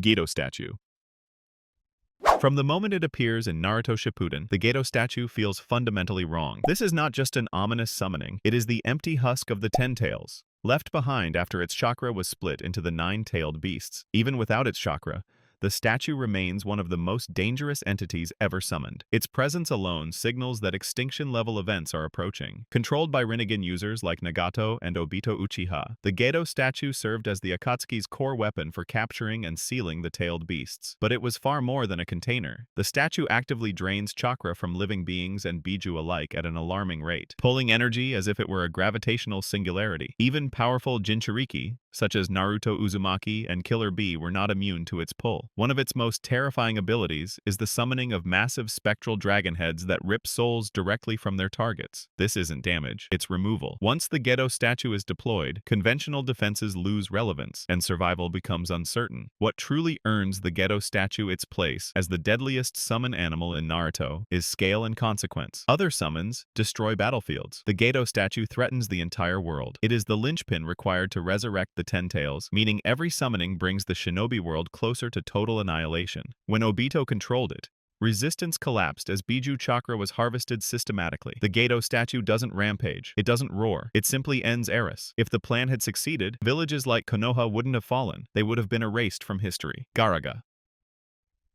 Gedo Statue. From the moment it appears in Naruto Shippuden, the Gedo statue feels fundamentally wrong. This is not just an ominous summoning, it is the empty husk of the Ten Tails, left behind after its chakra was split into the nine-tailed beasts. Even without its chakra, the statue remains one of the most dangerous entities ever summoned. Its presence alone signals that extinction-level events are approaching. Controlled by Rinnegan users like Nagato and Obito Uchiha, the Gedo statue served as the Akatsuki's core weapon for capturing and sealing the tailed beasts. But it was far more than a container. The statue actively drains chakra from living beings and bijuu alike at an alarming rate, pulling energy as if it were a gravitational singularity. Even powerful jinchūriki, such as Naruto Uzumaki and Killer Bee, were not immune to its pull. One of its most terrifying abilities is the summoning of massive spectral dragon heads that rip souls directly from their targets. This isn't damage, it's removal. Once the Gedo statue is deployed, conventional defenses lose relevance, and survival becomes uncertain. What truly earns the Gedo statue its place as the deadliest summon animal in Naruto is scale and consequence. Other summons destroy battlefields. The Gedo statue threatens the entire world. It is the linchpin required to resurrect the Ten Tails, meaning every summoning brings the shinobi world closer to total annihilation. When Obito controlled it, resistance collapsed as bijuu chakra was harvested systematically. The Gedo statue doesn't rampage. It doesn't roar. It simply ends Eris. If the plan had succeeded, villages like Konoha wouldn't have fallen. They would have been erased from history. Garaga.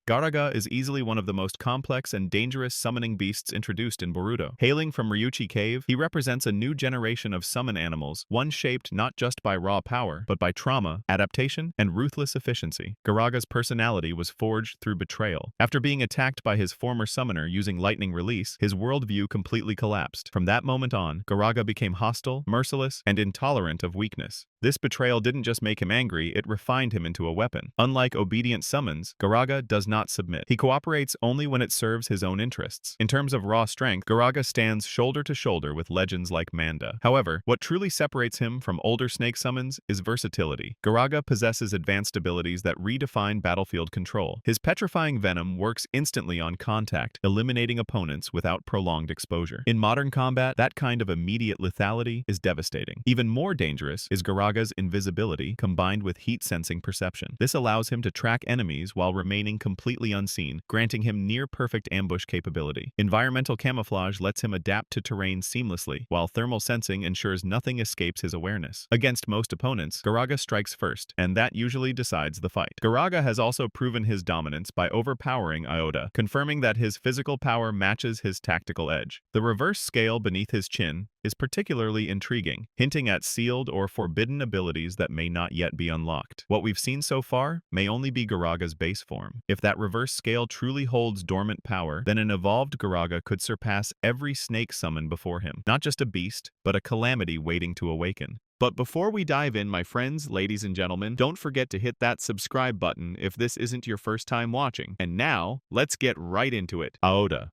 Garaga is easily one of the most complex and dangerous summoning beasts introduced in Boruto. Hailing from Ryuchi Cave, he represents a new generation of summon animals, one shaped not just by raw power, but by trauma, adaptation, and ruthless efficiency. Garaga's personality was forged through betrayal. After being attacked by his former summoner using lightning release, his worldview completely collapsed. From that moment on, Garaga became hostile, merciless, and intolerant of weakness. This betrayal didn't just make him angry, it refined him into a weapon. Unlike obedient summons, Garaga does not submit. He cooperates only when it serves his own interests. In terms of raw strength, Garaga stands shoulder to shoulder with legends like Manda. However, what truly separates him from older snake summons is versatility. Garaga possesses advanced abilities that redefine battlefield control. His petrifying venom works instantly on contact, eliminating opponents without prolonged exposure. In modern combat, that kind of immediate lethality is devastating. Even more dangerous is Garaga's invisibility combined with heat-sensing perception. This allows him to track enemies while remaining completely unseen, granting him near-perfect ambush capability. Environmental camouflage lets him adapt to terrain seamlessly, while thermal sensing ensures nothing escapes his awareness. Against most opponents, Garaga strikes first, and that usually decides the fight. Garaga has also proven his dominance by overpowering Aoda, confirming that his physical power matches his tactical edge. The reverse scale beneath his chin is particularly intriguing, hinting at sealed or forbidden abilities that may not yet be unlocked. What we've seen so far may only be Garaga's base form. If that reverse scale truly holds dormant power, then an evolved Garaga could surpass every snake summon before him. Not just a beast, but a calamity waiting to awaken. But before we dive in, my friends, ladies and gentlemen, don't forget to hit that subscribe button if this isn't your first time watching. And now, let's get right into it. Aoda.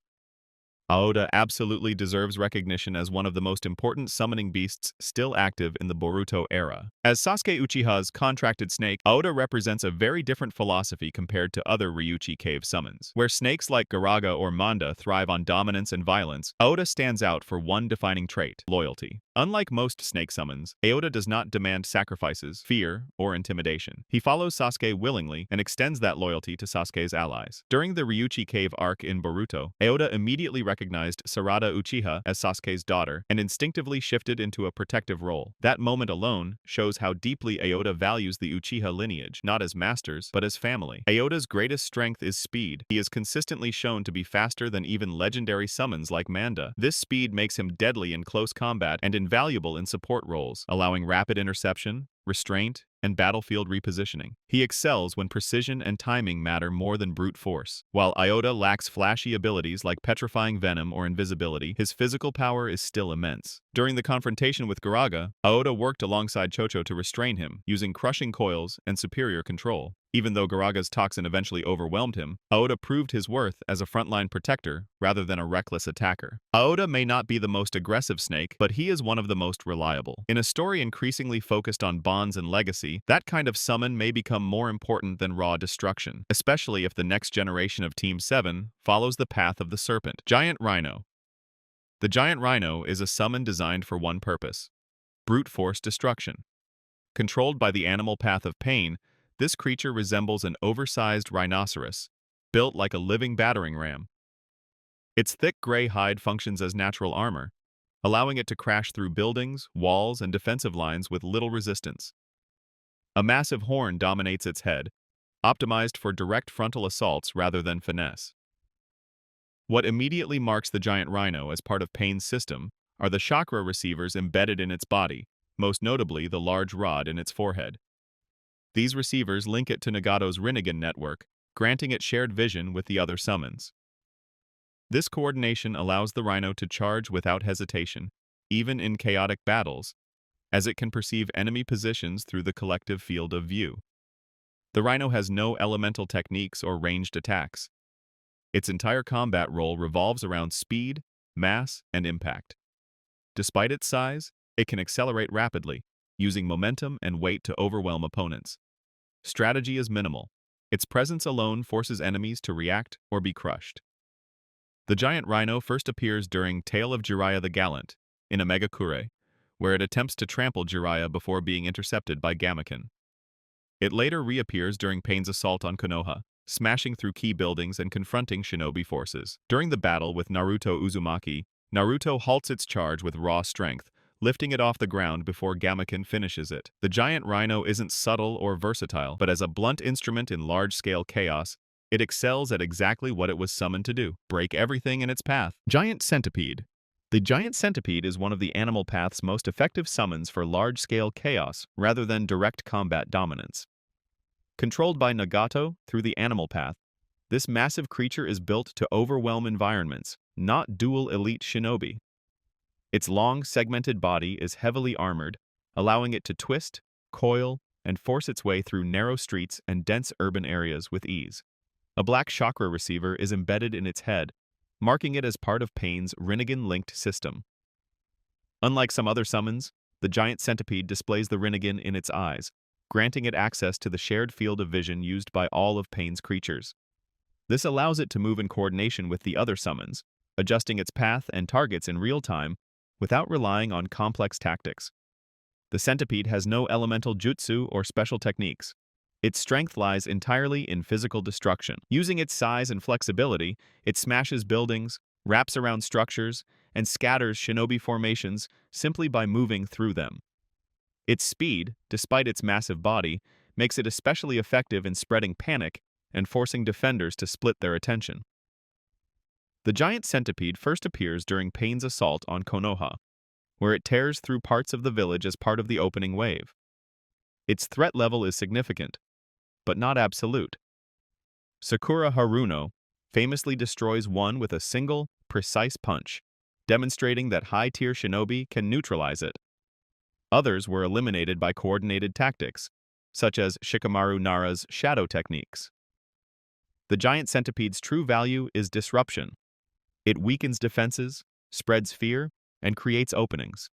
Aoda absolutely deserves recognition as one of the most important summoning beasts still active in the Boruto era. As Sasuke Uchiha's contracted snake, Aoda represents a very different philosophy compared to other Ryuchi Cave summons. Where snakes like Garaga or Manda thrive on dominance and violence, Aoda stands out for one defining trait: loyalty. Unlike most snake summons, Aoda does not demand sacrifices, fear, or intimidation. He follows Sasuke willingly and extends that loyalty to Sasuke's allies. During the Ryuchi Cave arc in Boruto, Aoda immediately recognized Sarada Uchiha as Sasuke's daughter and instinctively shifted into a protective role. That moment alone shows how deeply Aoda values the Uchiha lineage, not as masters, but as family. Aoda's greatest strength is speed. He is consistently shown to be faster than even legendary summons like Manda. This speed makes him deadly in close combat and invaluable in support roles, allowing rapid interception, restraint, and battlefield repositioning. He excels when precision and timing matter more than brute force. While Aoda lacks flashy abilities like petrifying venom or invisibility, his physical power is still immense. During the confrontation with Garaga, Aoda worked alongside Chocho to restrain him, using crushing coils and superior control. Even though Garaga's toxin eventually overwhelmed him, Aoda proved his worth as a frontline protector rather than a reckless attacker. Aoda may not be the most aggressive snake, but he is one of the most reliable. In a story increasingly focused on bonds and legacy, that kind of summon may become more important than raw destruction, especially if the next generation of Team 7 follows the path of the serpent. Giant Rhino. The Giant Rhino is a summon designed for one purpose: brute force destruction. Controlled by the animal path of pain, This creature resembles an oversized rhinoceros, built like a living battering ram. Its thick gray hide functions as natural armor, allowing it to crash through buildings, walls, and defensive lines with little resistance. A massive horn dominates its head, optimized for direct frontal assaults rather than finesse. What immediately marks the giant rhino as part of Pain's system are the chakra receivers embedded in its body, most notably the large rod in its forehead. These receivers link it to Nagato's Rinnegan network, granting it shared vision with the other summons. This coordination allows the rhino to charge without hesitation, even in chaotic battles, as it can perceive enemy positions through the collective field of view. The rhino has no elemental techniques or ranged attacks. Its entire combat role revolves around speed, mass, and impact. Despite its size, it can accelerate rapidly, using momentum and weight to overwhelm opponents. Strategy is minimal. Its presence alone forces enemies to react or be crushed. The giant rhino first appears during Tale of Jiraiya the Gallant, in Omegakure, where it attempts to trample Jiraiya before being intercepted by Gamaken. It later reappears during Pain's assault on Konoha, smashing through key buildings and confronting shinobi forces. During the battle with Naruto Uzumaki, Naruto halts its charge with raw strength, lifting it off the ground before Gamaken finishes it. The giant rhino isn't subtle or versatile, but as a blunt instrument in large-scale chaos, it excels at exactly what it was summoned to do: break everything in its path. Giant Centipede. The giant centipede is one of the animal path's most effective summons for large-scale chaos rather than direct combat dominance. Controlled by Nagato through the animal path, this massive creature is built to overwhelm environments, not duel elite shinobi. Its long, segmented body is heavily armored, allowing it to twist, coil, and force its way through narrow streets and dense urban areas with ease. A black chakra receiver is embedded in its head, marking it as part of Pain's Rinnegan-linked system. Unlike some other summons, the giant centipede displays the Rinnegan in its eyes, granting it access to the shared field of vision used by all of Pain's creatures. This allows it to move in coordination with the other summons, adjusting its path and targets in real time without relying on complex tactics. The centipede has no elemental jutsu or special techniques. Its strength lies entirely in physical destruction. Using its size and flexibility, it smashes buildings, wraps around structures, and scatters shinobi formations simply by moving through them. Its speed, despite its massive body, makes it especially effective in spreading panic and forcing defenders to split their attention. The giant centipede first appears during Pain's assault on Konoha, where it tears through parts of the village as part of the opening wave. Its threat level is significant, but not absolute. Sakura Haruno famously destroys one with a single, precise punch, demonstrating that high-tier shinobi can neutralize it. Others were eliminated by coordinated tactics, such as Shikamaru Nara's shadow techniques. The giant centipede's true value is disruption. It weakens defenses, spreads fear, and creates openings,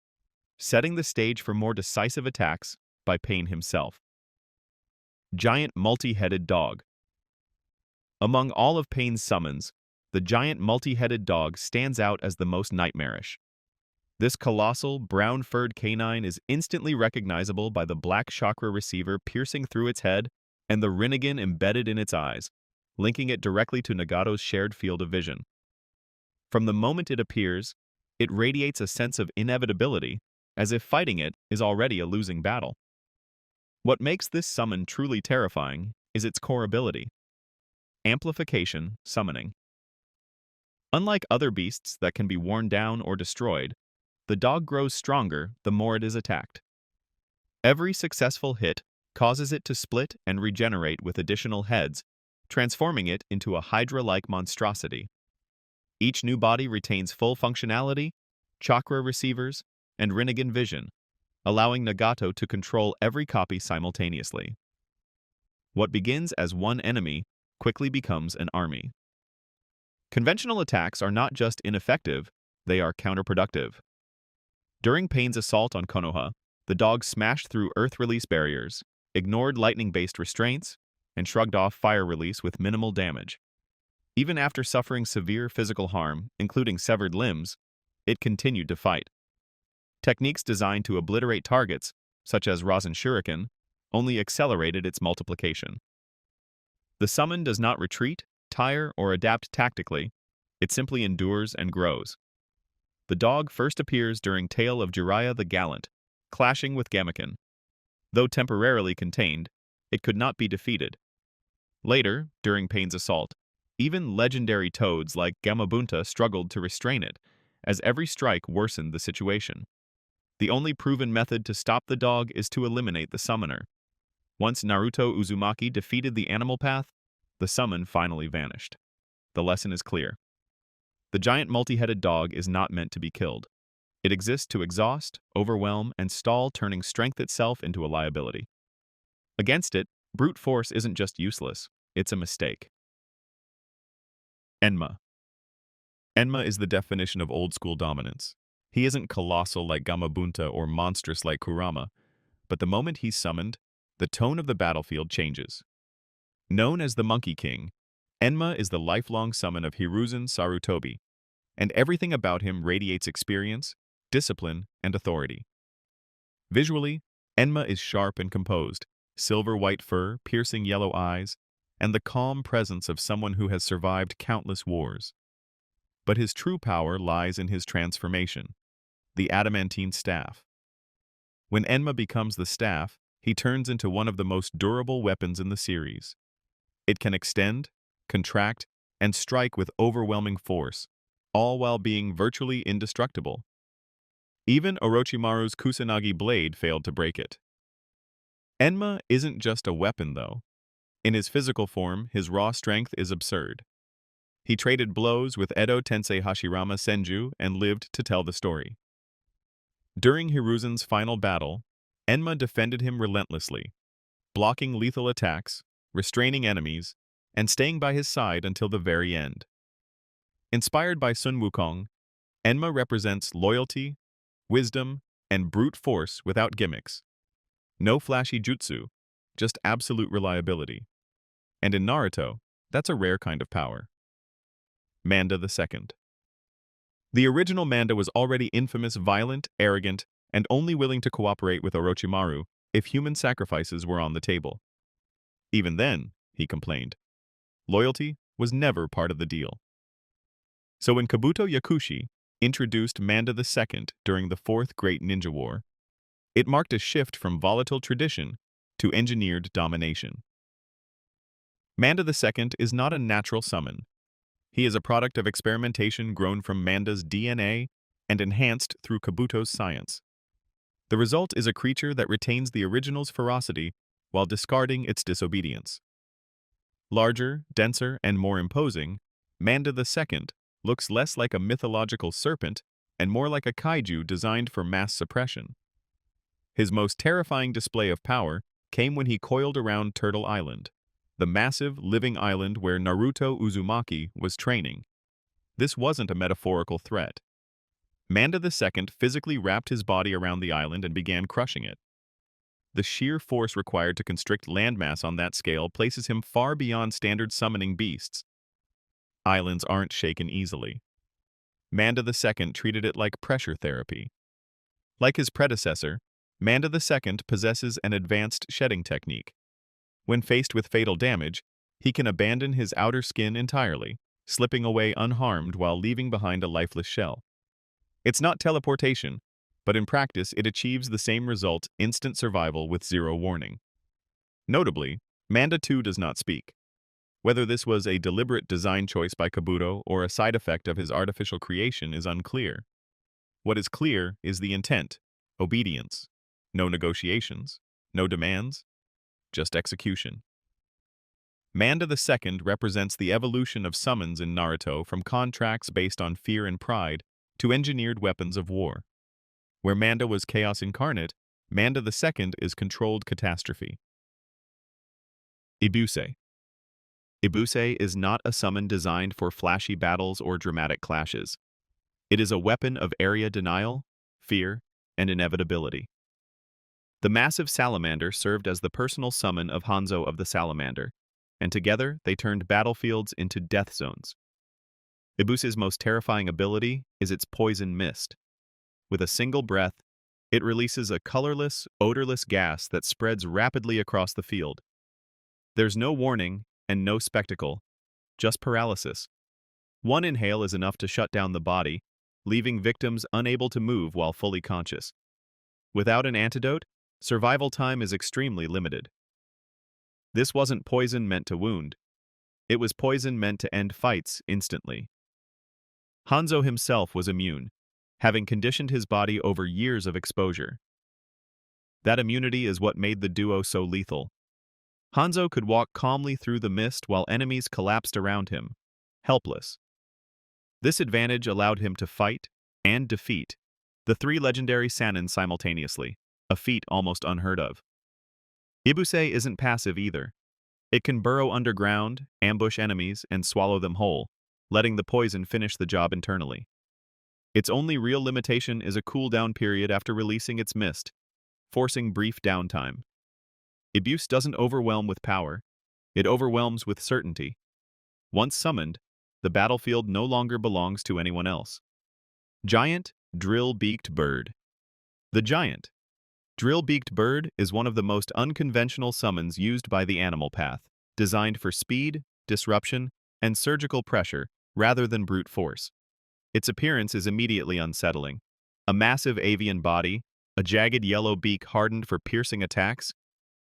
setting the stage for more decisive attacks by Pain himself. Giant multi-headed dog. Among all of Pain's summons, the giant multi-headed dog stands out as the most nightmarish. This colossal, brown-furred canine is instantly recognizable by the black chakra receiver piercing through its head and the Rinnegan embedded in its eyes, linking it directly to Nagato's shared field of vision. From the moment it appears, it radiates a sense of inevitability, as if fighting it is already a losing battle. What makes this summon truly terrifying is its core ability: amplification summoning. Unlike other beasts that can be worn down or destroyed, the dog grows stronger the more it is attacked. Every successful hit causes it to split and regenerate with additional heads, transforming it into a Hydra-like monstrosity. Each new body retains full functionality, chakra receivers, and Rinnegan vision, allowing Nagato to control every copy simultaneously. What begins as one enemy quickly becomes an army. Conventional attacks are not just ineffective, they are counterproductive. During Pain's assault on Konoha, the dog smashed through earth release barriers, ignored lightning-based restraints, and shrugged off fire release with minimal damage. Even after suffering severe physical harm, including severed limbs, it continued to fight. Techniques designed to obliterate targets, such as Rasen Shuriken, only accelerated its multiplication. The summon does not retreat, tire, or adapt tactically. It simply endures and grows. The dog first appears during Tale of Jiraiya the Gallant, clashing with Gamaken. Though temporarily contained, it could not be defeated. Later, during Pain's assault, even legendary toads like Gamabunta struggled to restrain it, as every strike worsened the situation. The only proven method to stop the dog is to eliminate the summoner. Once Naruto Uzumaki defeated the animal path, the summon finally vanished. The lesson is clear. The giant multi-headed dog is not meant to be killed. It exists to exhaust, overwhelm, and stall, turning strength itself into a liability. Against it, brute force isn't just useless, it's a mistake. Enma. Enma is the definition of old-school dominance. He isn't colossal like Gamabunta or monstrous like Kurama, but the moment he's summoned, the tone of the battlefield changes. Known as the Monkey King, Enma is the lifelong summon of Hiruzen Sarutobi, and everything about him radiates experience, discipline, and authority. Visually, Enma is sharp and composed, silver-white fur, piercing yellow eyes, and the calm presence of someone who has survived countless wars. But his true power lies in his transformation, the adamantine staff. When Enma becomes the staff, he turns into one of the most durable weapons in the series. It can extend, contract, and strike with overwhelming force, all while being virtually indestructible. Even Orochimaru's Kusanagi blade failed to break it. Enma isn't just a weapon, though. In his physical form, his raw strength is absurd. He traded blows with Edo Tensei Hashirama Senju and lived to tell the story. During Hiruzen's final battle, Enma defended him relentlessly, blocking lethal attacks, restraining enemies, and staying by his side until the very end. Inspired by Sun Wukong, Enma represents loyalty, wisdom, and brute force without gimmicks. No flashy jutsu, just absolute reliability. And in Naruto, that's a rare kind of power. Manda II. The original Manda was already infamous, violent, arrogant, and only willing to cooperate with Orochimaru if human sacrifices were on the table. Even then, he complained, loyalty was never part of the deal. So when Kabuto Yakushi introduced Manda II during the Fourth Great Ninja War, it marked a shift from volatile tradition to engineered domination. Manda II is not a natural summon. He is a product of experimentation grown from Manda's DNA and enhanced through Kabuto's science. The result is a creature that retains the original's ferocity while discarding its disobedience. Larger, denser, and more imposing, Manda II looks less like a mythological serpent and more like a kaiju designed for mass suppression. His most terrifying display of power came when he coiled around Turtle Island, the massive, living island where Naruto Uzumaki was training. This wasn't a metaphorical threat. Manda II physically wrapped his body around the island and began crushing it. The sheer force required to constrict landmass on that scale places him far beyond standard summoning beasts. Islands aren't shaken easily. Manda II treated it like pressure therapy. Like his predecessor, Manda II possesses an advanced shedding technique. When faced with fatal damage, he can abandon his outer skin entirely, slipping away unharmed while leaving behind a lifeless shell. It's not teleportation, but in practice it achieves the same result: instant survival with zero warning. Notably, Manda II does not speak. Whether this was a deliberate design choice by Kabuto or a side effect of his artificial creation is unclear. What is clear is the intent: obedience. No negotiations, no demands, just execution. Manda II represents the evolution of summons in Naruto from contracts based on fear and pride to engineered weapons of war. Where Manda was chaos incarnate, Manda II is controlled catastrophe. Ibuse. Ibuse is not a summon designed for flashy battles or dramatic clashes. It is a weapon of area denial, fear, and inevitability. The massive salamander served as the personal summon of Hanzo of the Salamander, and together they turned battlefields into death zones. Ibuse's most terrifying ability is its poison mist. With a single breath, It releases a colorless, odorless gas that spreads rapidly across the field. There's no warning and no spectacle, just paralysis. One inhale is enough to shut down the body, leaving victims unable to move while fully conscious. Without an antidote, survival time is extremely limited. This wasn't poison meant to wound. It was poison meant to end fights instantly. Hanzo himself was immune, having conditioned his body over years of exposure. That immunity is what made the duo so lethal. Hanzo could walk calmly through the mist while enemies collapsed around him, helpless. This advantage allowed him to fight and defeat the three legendary Sannin simultaneously, a feat almost unheard of. Ibuse isn't passive either. It can burrow underground, ambush enemies, and swallow them whole, letting the poison finish the job internally. Its only real limitation is a cooldown period after releasing its mist, forcing brief downtime. Ibuse doesn't overwhelm with power, it overwhelms with certainty. Once summoned, the battlefield no longer belongs to anyone else. Giant Drill-beaked Bird. The giant drill-beaked bird is one of the most unconventional summons used by the animal path, designed for speed, disruption, and surgical pressure rather than brute force. Its appearance is immediately unsettling. A massive avian body, a jagged yellow beak hardened for piercing attacks,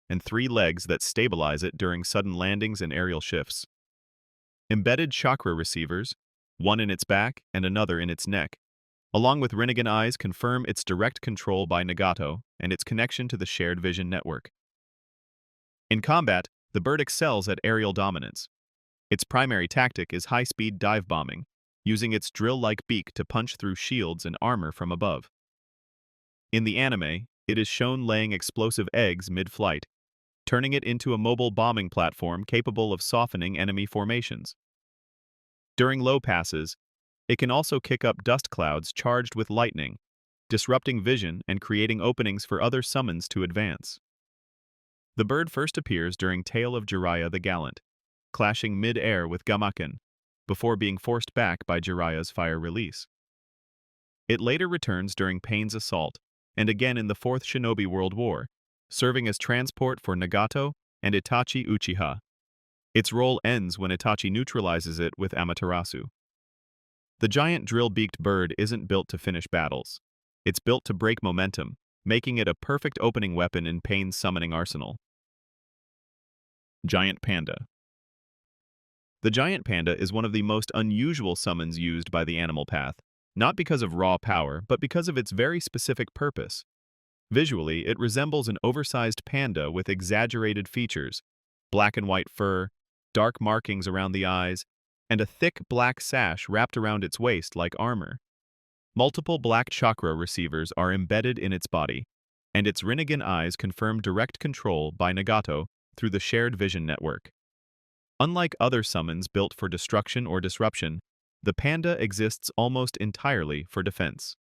and 3 legs that stabilize it during sudden landings and aerial shifts. Embedded chakra receivers, one in its back and another in its neck, along with Rinnegan eyes, confirm its direct control by Nagato and its connection to the shared vision network. In combat, the bird excels at aerial dominance. Its primary tactic is high-speed dive bombing, using its drill-like beak to punch through shields and armor from above. In the anime, it is shown laying explosive eggs mid-flight, turning it into a mobile bombing platform capable of softening enemy formations. During low passes, it can also kick up dust clouds charged with lightning, disrupting vision and creating openings for other summons to advance. The bird first appears during Tale of Jiraiya the Gallant, clashing mid-air with Gamaken, before being forced back by Jiraiya's fire release. It later returns during Pain's assault, and again in the Fourth Shinobi World War, serving as transport for Nagato and Itachi Uchiha. Its role ends when Itachi neutralizes it with Amaterasu. The giant drill-beaked bird isn't built to finish battles. It's built to break momentum, making it a perfect opening weapon in Pain's summoning arsenal. Giant Panda. The giant panda is one of the most unusual summons used by the animal path, not because of raw power, but because of its very specific purpose. Visually, it resembles an oversized panda with exaggerated features, black and white fur, dark markings around the eyes, and a thick black sash wrapped around its waist like armor. Multiple black chakra receivers are embedded in its body, and its Rinnegan eyes confirm direct control by Nagato through the shared vision network. Unlike other summons built for destruction or disruption, the panda exists almost entirely for defense.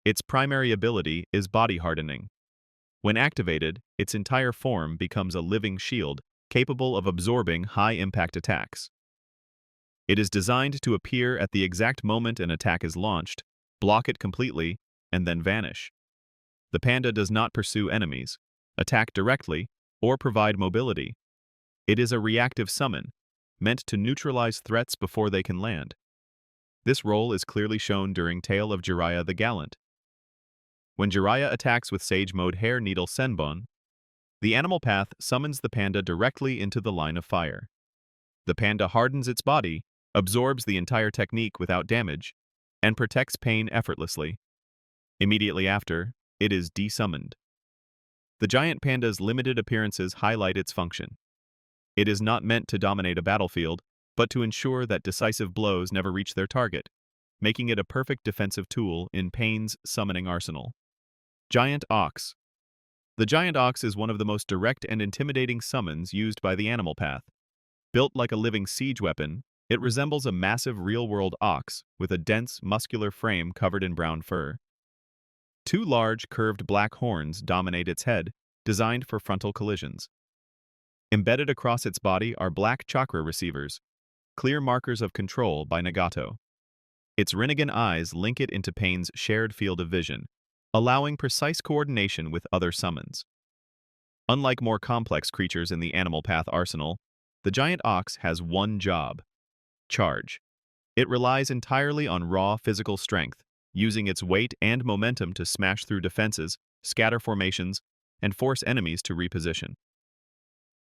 Its primary ability is body hardening. When activated, its entire form becomes a living shield capable of absorbing high-impact attacks. It is designed to appear at the exact moment an attack is launched, block it completely, and then vanish. The panda does not pursue enemies, attack directly, or provide mobility. It is a reactive summon, meant to neutralize threats before they can land. This role is clearly shown during Tale of Jiraiya the Gallant. When Jiraiya attacks with Sage Mode Hair Needle Senbon, the animal path summons the panda directly into the line of fire. The panda hardens its body, absorbs the entire technique without damage, and protects Pain effortlessly. Immediately after, it is desummoned. The giant panda's limited appearances highlight its function. It is not meant to dominate a battlefield, but to ensure that decisive blows never reach their target, making it a perfect defensive tool in Pain's summoning arsenal. Giant Ox. The giant ox is one of the most direct and intimidating summons used by the animal path. Built like a living siege weapon, it resembles a massive real-world ox with a dense, muscular frame covered in brown fur. 2 large, curved black horns dominate its head, designed for frontal collisions. Embedded across its body are black chakra receivers, clear markers of control by Nagato. Its Rinnegan eyes link it into Pain's shared field of vision, allowing precise coordination with other summons. Unlike more complex creatures in the animal path arsenal, the giant ox has one job: charge. It relies entirely on raw physical strength, using its weight and momentum to smash through defenses, scatter formations, and force enemies to reposition.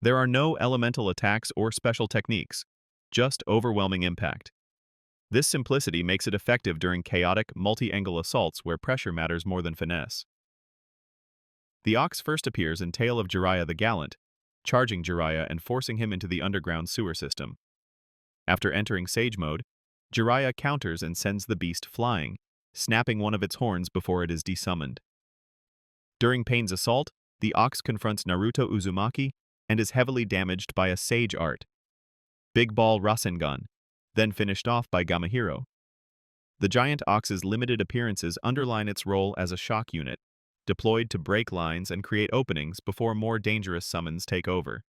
There are no elemental attacks or special techniques, just overwhelming impact. This simplicity makes it effective during chaotic, multi-angle assaults where pressure matters more than finesse. The ox first appears in Tale of Jiraiya the Gallant, charging Jiraiya and forcing him into the underground sewer system. After entering Sage Mode, Jiraiya counters and sends the beast flying, snapping one of its horns before it is desummoned. During Pain's assault, the ox confronts Naruto Uzumaki and is heavily damaged by a Sage Art, Big Ball Rasengan, then finished off by Gamahiro. The giant ox's limited appearances underline its role as a shock unit, deployed to break lines and create openings before more dangerous summons take over.